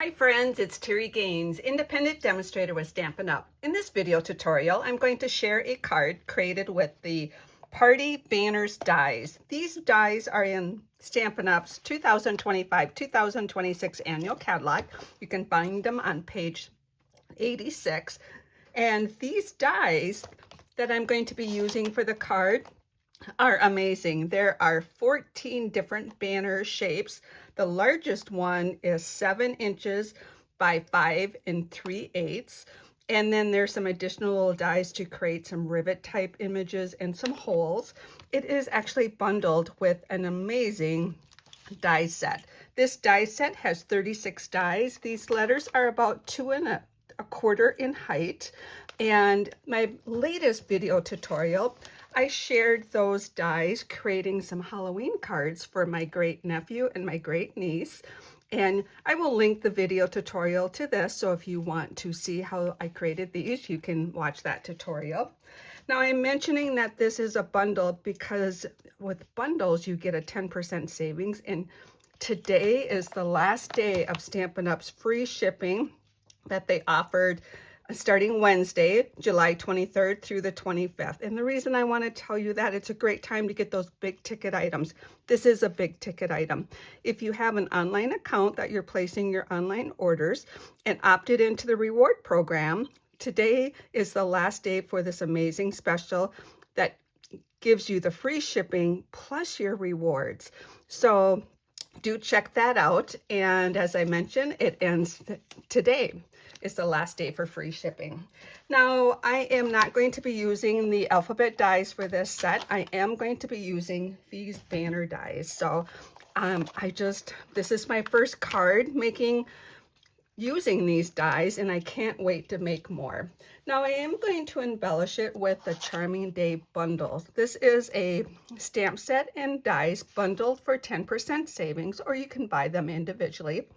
Hi friends, it's Terri Gaines, independent demonstrator with Stampin' Up. In this video tutorial, I'm going to share a card created with the Party Banners dies. These dies are in Stampin' Up's 2025-2026 annual catalog. You can find them on page 86. And these dies that I'm going to be using for the card are amazing. There are 14 different banner shapes. The largest one is 7 inches by 5 3/8. And then there's some additional little dies to create some rivet type images and some holes. It is actually bundled with an amazing die set. This die set has 36 dies. These letters are about 2 1/4 in height. And my latest video tutorial, I shared those dies creating some Halloween cards for my great nephew and my great niece. And I will link the video tutorial to this, so if you want to see how I created these, you can watch that tutorial. Now I'm mentioning that this is a bundle because with bundles you get a 10% savings, and today is the last day of Stampin' Up's free shipping that they offered starting Wednesday, July 23rd through the 25th. And the reason I want to tell you that, it's a great time to get those big ticket items. This is a big ticket item. If you have an online account that you're placing your online orders and opted into the reward program, today is the last day for this amazing special that gives you the free shipping plus your rewards. So do check that out. And as I mentioned, it ends today. Is the last day for free shipping. Now, I am not going to be using the alphabet dies for this set. I am going to be using these banner dies. So this is my first card using these dies, and I can't wait to make more. Now, I am going to embellish it with the Charming Day bundle. This is a stamp set and dies bundled for 10% savings, or you can buy them individually.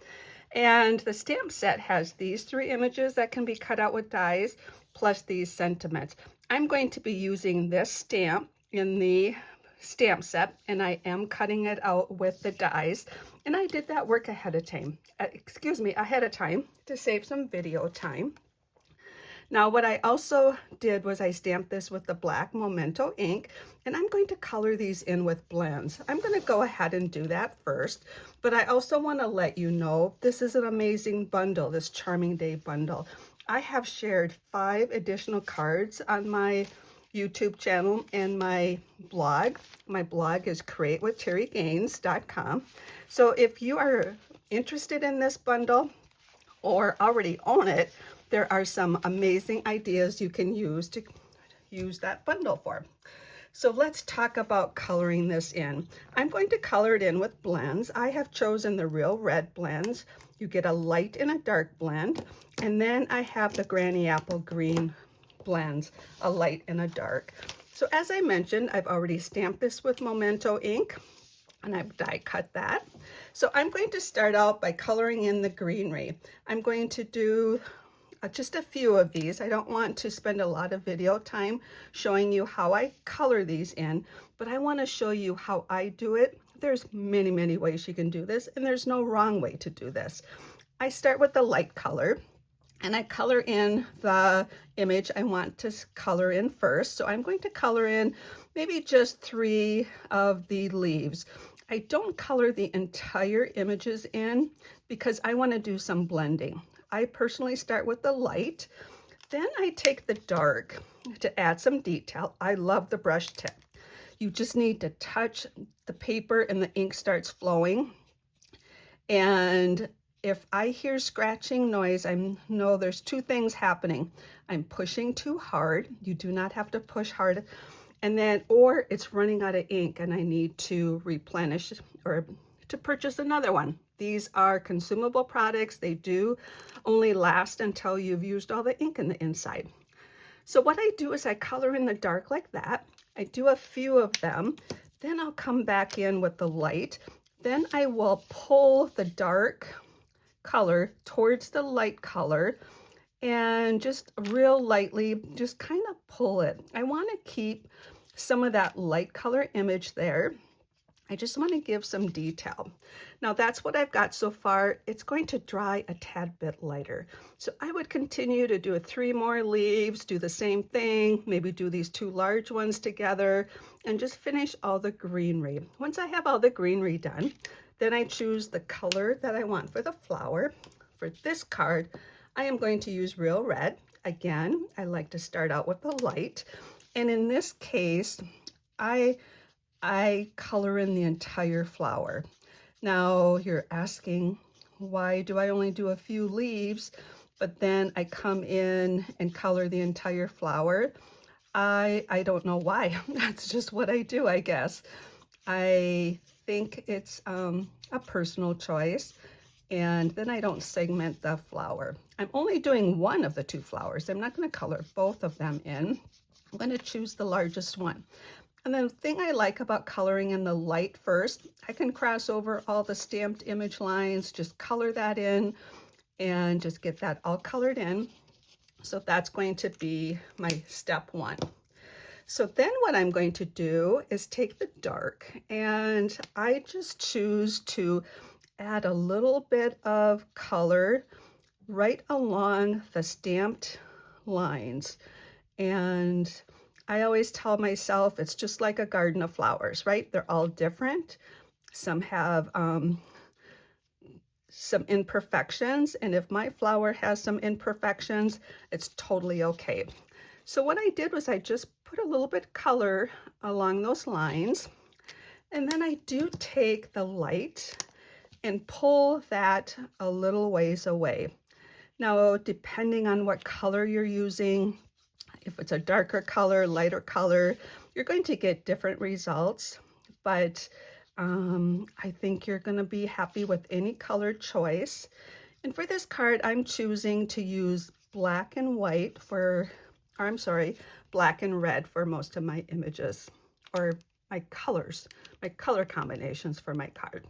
And the stamp set has these 3 images that can be cut out with dies, plus these sentiments. I'm going to be using this stamp in the stamp set, and I am cutting it out with the dies. And I did that work ahead of time to save some video time. Now, what I also did was I stamped this with the black Memento ink, and I'm going to color these in with blends. I'm going to go ahead and do that first, but I also want to let you know this is an amazing bundle, this Charming Day bundle. I have shared 5 additional cards on my YouTube channel and my blog. My blog is createwithterrigaines.com. So if you are interested in this bundle or already own it, there are some amazing ideas you can use to use that bundle for. So let's talk about coloring this in. I'm going to color it in with blends. I have chosen the Real Red blends. You get a light and a dark blend. And then I have the Granny Apple Green blends, a light and a dark. So as I mentioned, I've already stamped this with Memento ink, and I've die cut that. So I'm going to start out by coloring in the greenery. I'm going to do just a few of these. I don't want to spend a lot of video time showing you how I color these in, but I want to show you how I do it. There's many, many ways you can do this, and there's no wrong way to do this. I start with the light color, and I color in the image I want to color in first. So I'm going to color in maybe just 3 of the leaves. I don't color the entire images in because I want to do some blending. I personally start with the light, then I take the dark to add some detail. I love the brush tip. You just need to touch the paper and the ink starts flowing. And if I hear scratching noise, I know there's 2 things happening. I'm pushing too hard. You do not have to push hard. And then, or it's running out of ink and I need to replenish or to purchase another one. These are consumable products. They do only last until you've used all the ink in the inside. So what I do is I color in the dark like that. I do a few of them. Then I'll come back in with the light. Then I will pull the dark color towards the light color and just real lightly, just kind of pull it. I want to keep some of that light color image there. I just want to give some detail. Now that's what I've got so far. It's going to dry a tad bit lighter. So I would continue to do 3 more leaves, do the same thing, maybe do these 2 large ones together, and just finish all the greenery. Once I have all the greenery done, then I choose the color that I want for the flower. For this card, I am going to use Real Red. Again, I like to start out with the light. And in this case, I color in the entire flower. Now you're asking, why do I only do a few leaves, but then I come in and color the entire flower? I don't know why. That's just what I do, I guess. I think it's a personal choice. And then I don't segment the flower. I'm only doing one of the 2 flowers. I'm not going to color both of them in. I'm going to choose the largest one. And the thing I like about coloring in the light first, I can cross over all the stamped image lines, just color that in and just get that all colored in. So that's going to be my step 1. So then what I'm going to do is take the dark, and I just choose to add a little bit of color right along the stamped lines. And I always tell myself it's just like a garden of flowers, right? They're all different. Some have some imperfections, and if my flower has some imperfections, it's totally okay. So what I did was I just put a little bit of color along those lines, and then I do take the light and pull that a little ways away. Now, depending on what color you're using, if it's a darker color, lighter color, you're going to get different results, but I think you're going to be happy with any color choice. And for this card, I'm choosing to use black and white black and red for most of my images, or my colors, my color combinations for my card.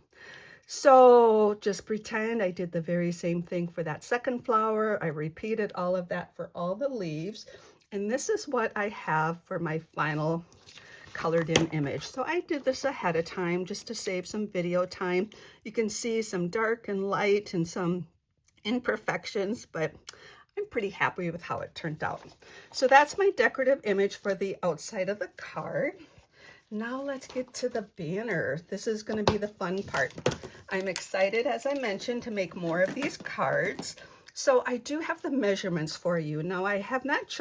So just pretend I did the very same thing for that second flower. I repeated all of that for all the leaves. And this is what I have for my final colored in image. So I did this ahead of time just to save some video time. You can see some dark and light and some imperfections, but I'm pretty happy with how it turned out. So that's my decorative image for the outside of the card. Now let's get to the banner. This is going to be the fun part. I'm excited, as I mentioned, to make more of these cards. So I do have the measurements for you. Now I have not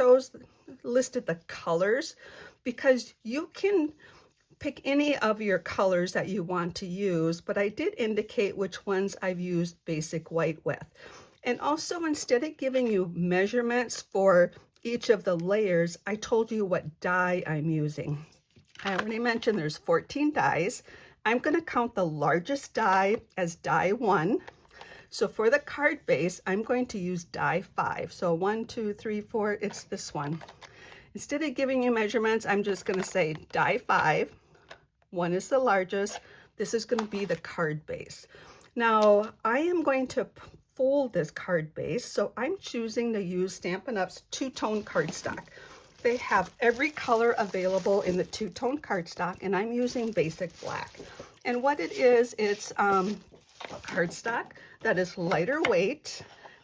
listed the colors, because you can pick any of your colors that you want to use, but I did indicate which ones I've used basic white with. And also, instead of giving you measurements for each of the layers, I told you what die I'm using. I already mentioned there's 14 dies. I'm going to count the largest die as die 1. So for the card base, I'm going to use die 5. So 1, 2, 3, 4, it's this one. Instead of giving you measurements, I'm just going to say die 5. 1 is the largest. This is going to be the card base. Now, I am going to fold this card base, so I'm choosing to use Stampin' Up's two-tone cardstock. They have every color available in the two-tone cardstock, and I'm using basic black. And what it is, it's cardstock that is lighter weight,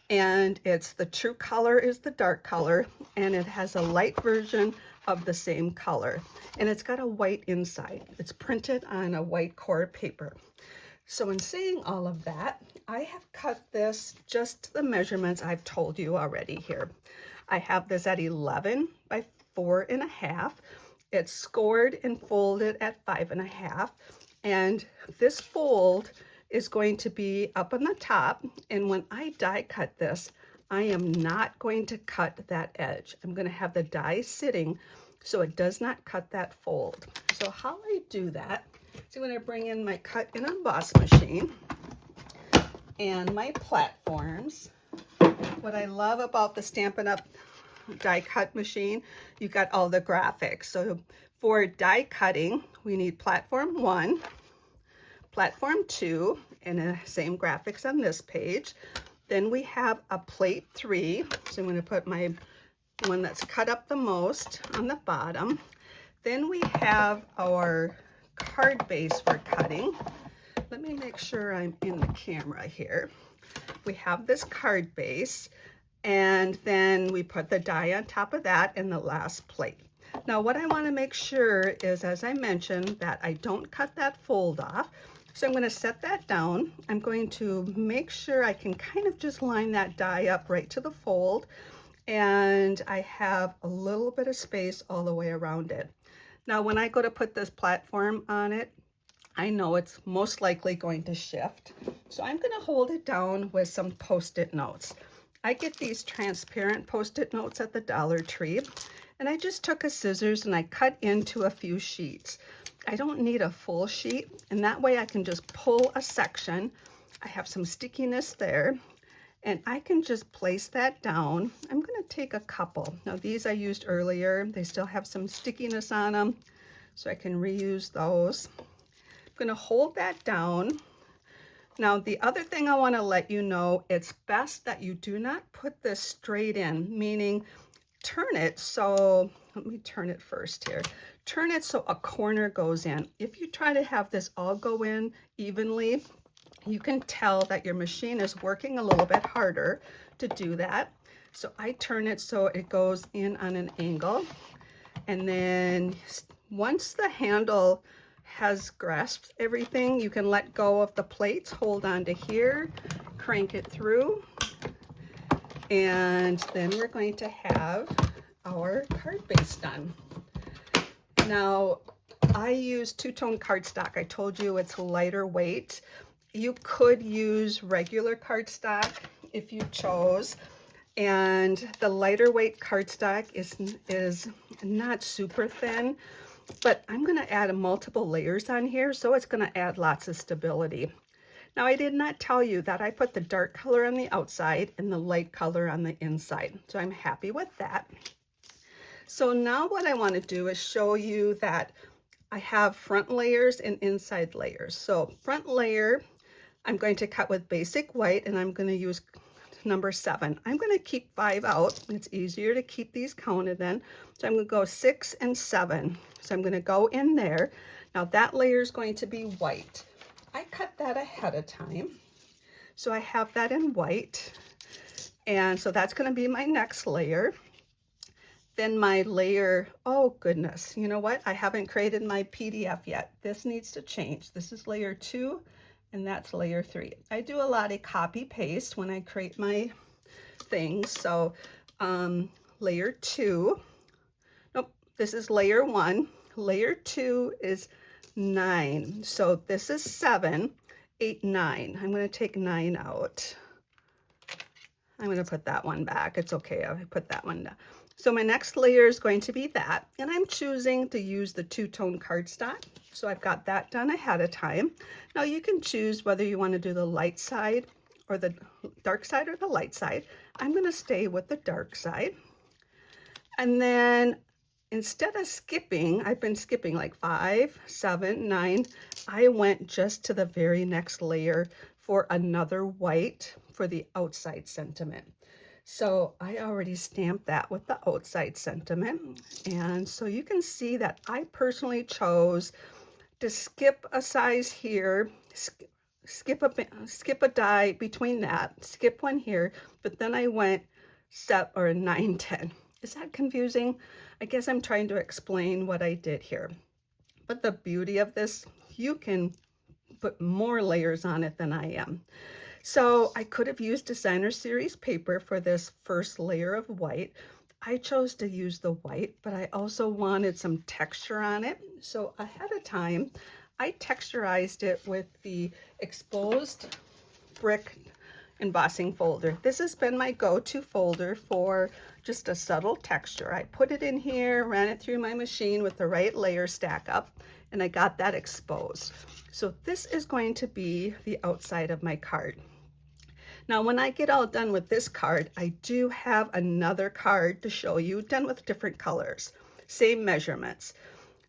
and it's the true color is the dark color, and it has a light version of the same color, and it's got a white inside. It's printed on a white core paper. So in saying all of that, I have cut this just to the measurements I've told you already here. I have this at 11 by 4.5. It's scored and folded at 5.5, and this fold is going to be up on the top. And when I die cut this, I am not going to cut that edge. I'm going to have the die sitting so it does not cut that fold. So how I do that, so I'm going to bring in my cut and emboss machine and my platforms. What I love about the Stampin' Up die cut machine, you got all the graphics. So for die cutting, we need platform 1, platform 2, and the same graphics on this page. Then we have a plate 3. So I'm going to put my one that's cut up the most on the bottom. Then we have our card base we're cutting. Let me make sure I'm in the camera here. We have this card base, and then we put the die on top of that in the last plate. Now what I want to make sure is, as I mentioned, that I don't cut that fold off. So I'm going to set that down. I'm going to make sure I can kind of just line that die up right to the fold, and I have a little bit of space all the way around it. Now when I go to put this platform on it, I know it's most likely going to shift. So I'm going to hold it down with some Post-it notes. I get these transparent Post-it notes at the Dollar Tree, and I just took a scissors and I cut into a few sheets. I don't need a full sheet, and that way I can just pull a section. I have some stickiness there, and I can just place that down. I'm going to take a couple. Now these I used earlier. They still have some stickiness on them, so I can reuse those. I'm going to hold that down. Now the other thing I want to let you know, it's best that you do not put this straight in, meaning turn it so, let me turn it first here. Turn it so a corner goes in. If you try to have this all go in evenly, you can tell that your machine is working a little bit harder to do that. So I turn it so it goes in on an angle. And then once the handle has grasped everything, you can let go of the plates, hold on to here, crank it through, and then we're going to have our card base done. Now I use two-tone cardstock. I told you it's lighter weight. You could use regular cardstock if you chose, and the lighter weight cardstock is not super thin, but I'm going to add multiple layers on here, so it's going to add lots of stability. Now I did not tell you that I put the dark color on the outside and the light color on the inside, so I'm happy with that. So now what I want to do is show you that I have front layers and inside layers. So front layer, I'm going to cut with basic white, and I'm going to use number 7. I'm going to keep 5 out. It's easier to keep these counted then. So I'm going to go 6 and 7. So I'm going to go in there. Now that layer is going to be white. I cut that ahead of time. So I have that in white. And so that's going to be my next layer. Then my layer, oh goodness, you know what? I haven't created my PDF yet. This needs to change. This is layer 2. And that's layer 3. I do a lot of copy paste when I create my things. So layer 2, nope, this is layer 1. Layer 2 is 9. So this is 7, 8, 9. I'm going to take 9 out. I'm going to put that one back. It's okay. I'll put that one down. So my next layer is going to be that, and I'm choosing to use the two-tone cardstock. So I've got that done ahead of time. Now you can choose whether you want to do the light side or the dark side or the light side. I'm going to stay with the dark side. And then instead of skipping, I've been skipping like 5, 7, 9. I went just to the very next layer for another white for the outside sentiment. So I already stamped that with the outside sentiment. And so you can see that I personally chose to skip a size here, skip a die between that, skip one here, but then I went 9, 10. Is that confusing? I guess I'm trying to explain what I did here. But the beauty of this, you can put more layers on it than I am. So I could have used designer series paper for this first layer of white. I chose to use the white, but I also wanted some texture on it. So ahead of time, I texturized it with the exposed brick embossing folder. This has been my go-to folder for just a subtle texture. I put it in here, ran it through my machine with the right layer stack up, and I got that exposed. So this is going to be the outside of my card. Now, when I get all done with this card, I do have another card to show you, done with different colors, same measurements.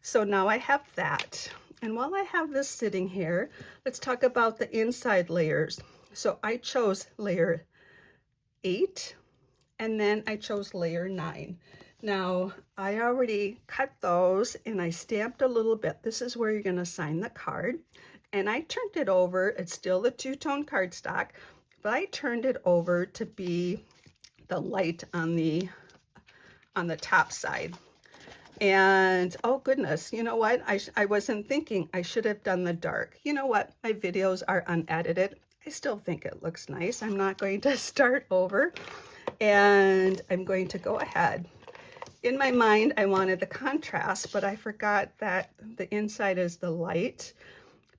So now I have that. And while I have this sitting here, let's talk about the inside layers. So I chose layer 8, and then I chose layer 9. Now, I already cut those and I stamped a little bit. This is where you're going to sign the card. And I turned it over. It's still the two-tone cardstock, but I turned it over to be the light on the top side. And oh goodness, you know what? I wasn't thinking I should have done the dark. You know what? My videos are unedited. I still think it looks nice. I'm not going to start over, and I'm going to go ahead. In my mind, I wanted the contrast, but I forgot that the inside is the light.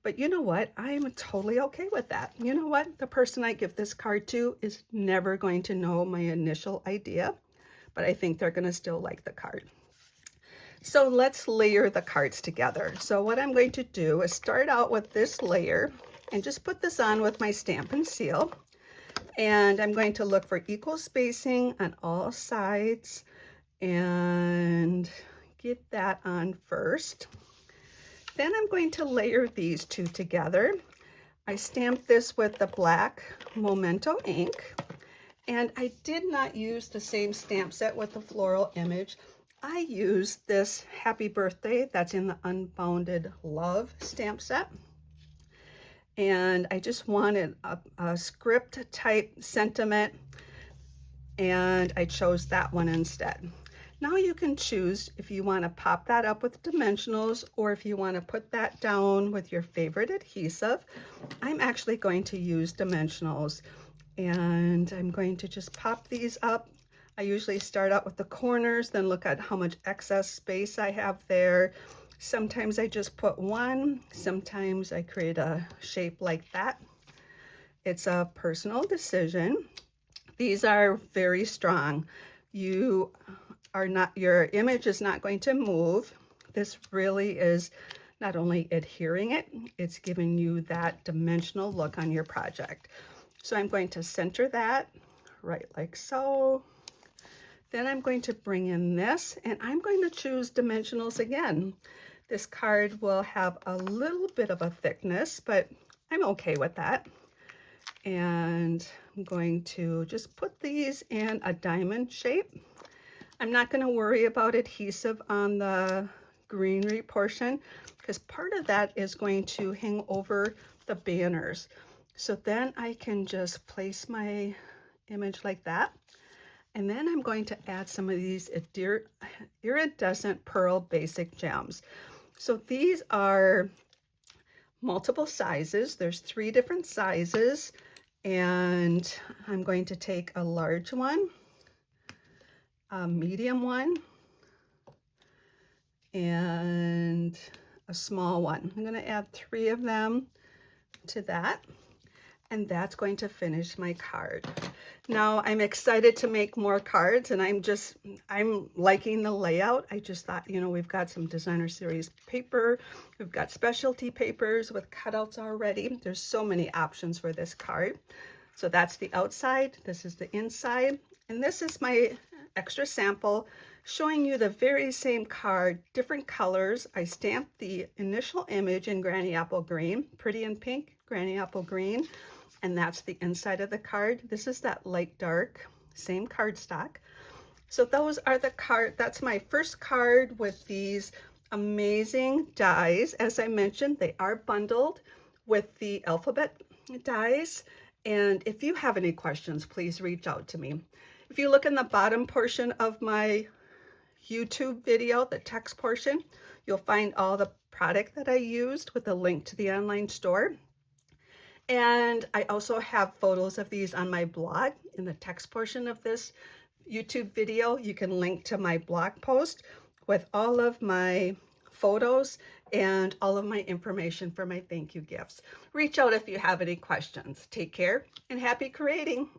But you know what? I am totally okay with that. You know what? The person I give this card to is never going to know my initial idea, but I think they're going to still like the card. So let's layer the cards together. So what I'm going to do is start out with this layer and just put this on with my Stampin' Seal. And I'm going to look for equal spacing on all sides and get that on first. Then I'm going to layer these two together. I stamped this with the black Memento ink, and I did not use the same stamp set with the floral image. I used this Happy Birthday that's in the Unbounded Love stamp set. And I just wanted a script type sentiment, and I chose that one instead. Now you can choose if you want to pop that up with dimensionals or if you want to put that down with your favorite adhesive. I'm actually going to use dimensionals, and I'm going to just pop these up. I usually start out with the corners, then look at how much excess space I have there. Sometimes I just put one, sometimes I create a shape like that. It's a personal decision. These are very strong. Your image is not going to move. This really is not only adhering it, it's giving you that dimensional look on your project. So I'm going to center that right like so. Then I'm going to bring in this, and I'm going to choose dimensionals again. This card will have a little bit of a thickness, but I'm okay with that. And I'm going to just put these in a diamond shape. I'm not going to worry about adhesive on the greenery portion because part of that is going to hang over the banners. So then I can just place my image like that. And then I'm going to add some of these iridescent pearl basic gems. So these are multiple sizes. There's 3 different sizes, and I'm going to take a large one, a medium one, and a small one. I'm going to add 3 of them to that, and that's going to finish my card. Now I'm excited to make more cards, and I'm liking the layout. I just thought, you know, we've got some designer series paper, we've got specialty papers with cutouts already. There's so many options for this card. So that's the outside, this is the inside, and this is my extra sample showing you the very same card, different colors. I stamped the initial image in Granny Apple Green, Pretty in Pink, Granny Apple Green. And that's the inside of the card. This is that light dark, same cardstock. So those are the that's my first card with these amazing dies. As I mentioned, they are bundled with the alphabet dies. And if you have any questions, please reach out to me. If you look in the bottom portion of my YouTube video, the text portion, you'll find all the product that I used with a link to the online store. And I also have photos of these on my blog. In the text portion of this YouTube video, you can link to my blog post with all of my photos and all of my information for my thank you gifts. Reach out if you have any questions. Take care and happy creating.